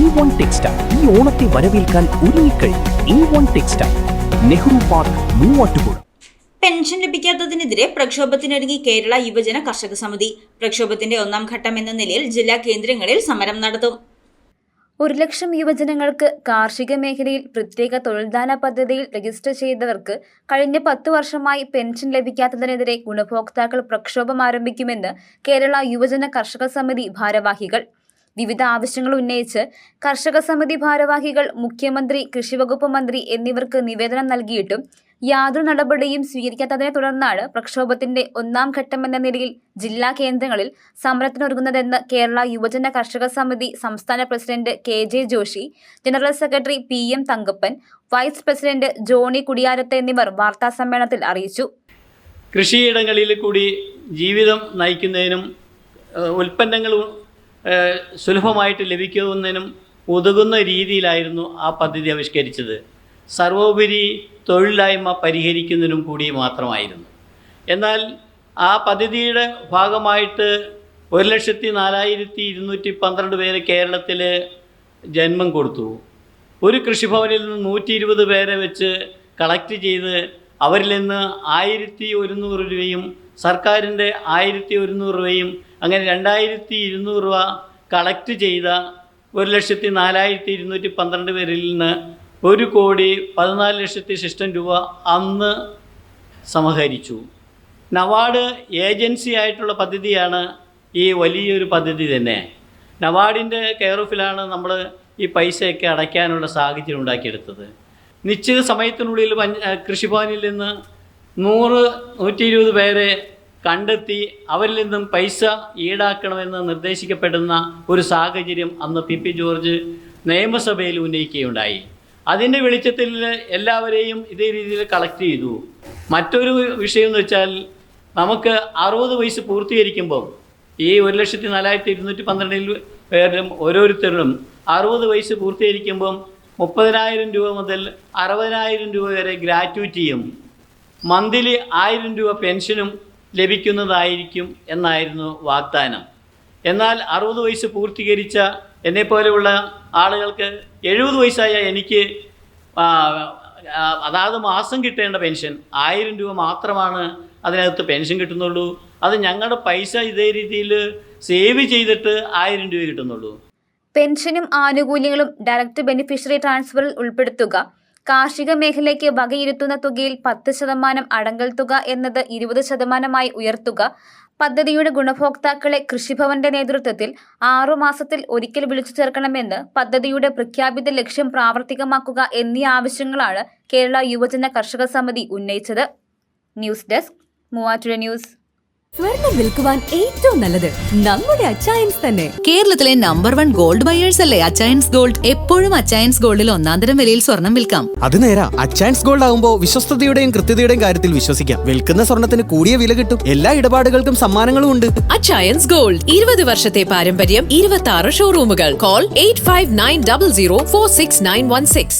E1 textile ഈ ഓണത്തെ വരവേൽക്കാൻ ഒരുങ്ങിക്കഴിഞ്ഞു. E1 textile, Nehru park, Muvattupuzha. Pension ലഭിക്കാത്തതിനെതിരെ പ്രക്ഷോഭത്തിനൊരുങ്ങി കേരള യുവജന കർഷക സമിതി. പ്രക്ഷോഭത്തിന്റെ ഒന്നാം ഘട്ടം എന്ന നിലയിൽ ജില്ലാ കേന്ദ്രങ്ങളിൽ സമരം നടത്തും. 1,00,000 യുവജനങ്ങൾക്ക് കാർഷിക മേഖലയിൽ പ്രത്യേക തൊഴിൽദാന പദ്ധതിയിൽ രജിസ്റ്റർ ചെയ്തവർക്ക് കഴിഞ്ഞ 10 വർഷമായി പെൻഷൻ ലഭിക്കാത്തതിനെതിരെ ഗുണഭോക്താക്കൾ പ്രക്ഷോഭം ആരംഭിക്കുമെന്ന് കേരള യുവജന കർഷക സമിതി ഭാരവാഹികൾ. വിവിധ ആവശ്യങ്ങൾ ഉന്നയിച്ച് കർഷക സമിതി ഭാരവാഹികൾ മുഖ്യമന്ത്രി, കൃഷിവകുപ്പ് മന്ത്രി എന്നിവർക്ക് നിവേദനം നൽകിയിട്ടും യാതൊരു നടപടിയും സ്വീകരിക്കാത്തതിനെ തുടർന്നാണ് പ്രക്ഷോഭത്തിന്റെ ഒന്നാം ഘട്ടമെന്ന നിലയിൽ ജില്ലാ കേന്ദ്രങ്ങളിൽ സമരത്തിനൊരുങ്ങുന്നതെന്ന് കേരള യുവജന കർഷക സമിതി സംസ്ഥാന president KJ Joshi, general secretary PM Thankappan, vice president Johnny Kudiyarath എന്നിവർ വാർത്താസമ്മേളനത്തിൽ അറിയിച്ചു. കൃഷിയിടങ്ങളിൽ കൂടി ജീവിതം നയിക്കുന്നതിനും ഉൽപ്പന്നങ്ങളും സുലഭമായിട്ട് ലഭിക്കുന്നതിനും ഉതകുന്ന രീതിയിലായിരുന്നു ആ പദ്ധതി ആവിഷ്കരിച്ചത്. സർവോപരി തൊഴിലില്ലായ്മ പരിഹരിക്കുന്നതിനും കൂടി മാത്രമായിരുന്നു. എന്നാൽ ആ പദ്ധതിയുടെ ഭാഗമായിട്ട് 1,04,212 പേര് കേരളത്തിൽ ജന്മം കൊടുത്തു. ഒരു കൃഷിഭവനിൽ നിന്ന് 120 പേരെ വെച്ച് കളക്ട് ചെയ്ത് അവരിൽ നിന്ന് 1,100 രൂപയും സർക്കാരിൻ്റെ 1,100 രൂപയും അങ്ങനെ 2,200 രൂപ കളക്ട് ചെയ്ത 1,04,212 പേരിൽ നിന്ന് 1,14,00,000 രൂപ അന്ന് സമാഹരിച്ചു. നബാർഡ് ഏജൻസി ആയിട്ടുള്ള പദ്ധതിയാണ് ഈ വലിയൊരു പദ്ധതി തന്നെ. നബാർഡിൻ്റെ കെയർ ഓഫിലാണ് നമ്മൾ ഈ പൈസയൊക്കെ അടയ്ക്കാനുള്ള സാഹചര്യം ഉണ്ടാക്കിയെടുത്തത്. നിശ്ചിത സമയത്തിനുള്ളിൽ കൃഷിഭവനിൽ നിന്ന് 100-120 പേരെ കണ്ടെത്തി അവരിൽ നിന്നും പൈസ ഈടാക്കണമെന്ന് നിർദ്ദേശിക്കപ്പെടുന്ന ഒരു സാഹചര്യം അന്ന് PP ജോർജ് നിയമസഭയിൽ ഉന്നയിക്കുകയുണ്ടായി. അതിൻ്റെ വെളിച്ചത്തിൽ എല്ലാവരെയും ഇതേ രീതിയിൽ കളക്ട് ചെയ്തു. മറ്റൊരു വിഷയം എന്ന് വെച്ചാൽ, നമുക്ക് 60 വയസ്സ് പൂർത്തീകരിക്കുമ്പം ഈ 1,04,212 പേരും ഓരോരുത്തരും 60 വയസ്സ് പൂർത്തീകരിക്കുമ്പം 30,000 രൂപ മുതൽ 60,000 രൂപ വരെ ഗ്രാറ്റുവിറ്റിയും മന്ത്ലി 1,000 രൂപ പെൻഷനും ലഭിക്കുന്നതായിരിക്കും എന്നായിരുന്നു വാഗ്ദാനം. എന്നാൽ 60 വയസ്സ് പൂർത്തീകരിച്ച എന്നെപ്പോലെയുള്ള ആളുകൾക്ക് 70 വയസ്സായ എനിക്ക് അതാത് മാസം കിട്ടേണ്ട പെൻഷൻ 1,000 രൂപ മാത്രമാണ് അതിനകത്ത് പെൻഷൻ കിട്ടുന്നുള്ളൂ. അത് ഞങ്ങളുടെ പൈസ ഇതേ രീതിയിൽ സേവ് ചെയ്തിട്ട് 1,000 രൂപ കിട്ടുന്നുള്ളൂ. പെൻഷനും ആനുകൂല്യങ്ങളും ഡയറക്റ്റ് ബെനിഫിഷ്യറി ട്രാൻസ്ഫറിൽ ഉൾപ്പെടുത്തുക, കാർഷിക മേഖലയ്ക്ക് വകയിരുത്തുന്ന തുകയിൽ 10% അടങ്കൽ തുക എന്നത് 20% ഉയർത്തുക, പദ്ധതിയുടെ ഗുണഭോക്താക്കളെ കൃഷിഭവന്റെ നേതൃത്വത്തിൽ 6 മാസത്തിൽ ഒരിക്കൽ വിളിച്ചു ചേർക്കണമെന്ന് പദ്ധതിയുടെ പ്രഖ്യാപിത ലക്ഷ്യം പ്രാവർത്തികമാക്കുക എന്നീ ആവശ്യങ്ങളാണ് കേരള യുവജന കർഷക സമിതി ഉന്നയിച്ചത്. News desk, Muvattupuzha news. സ്വർണം വിൽക്കുവാൻ ഏറ്റവും നല്ലത് നമ്മുടെ അച്ചയൻസ് തന്നെ. കേരളത്തിലെ നമ്പർ 1 ഗോൾഡ് ബയേഴ്സ് അല്ലേ അച്ചയൻസ് ഗോൾഡ്. എപ്പോഴും അച്ചയൻസ് ഗോൾഡിൽ 1-ാം വിലയിൽ സ്വർണം വിൽക്കാം. അത് നേരാ. അച്ചയൻസ് ഗോൾഡ് ആകുമ്പോൾ വിശ്വസ്തതയുടെയും കൃത്യതയുടെയും കാര്യത്തിൽ വിശ്വസിക്കാം. വിൽക്കുന്ന സ്വർണത്തിന് കൂടിയ വില കിട്ടും. എല്ലാ ഇടപാടുകൾക്കും സമ്മാനങ്ങളും ഉണ്ട്. അച്ചയൻസ് ഗോൾഡ്, 20 വർഷത്തെ പാരമ്പര്യം, 26 ഷോറൂമുകൾ. കോൾ 8590046916.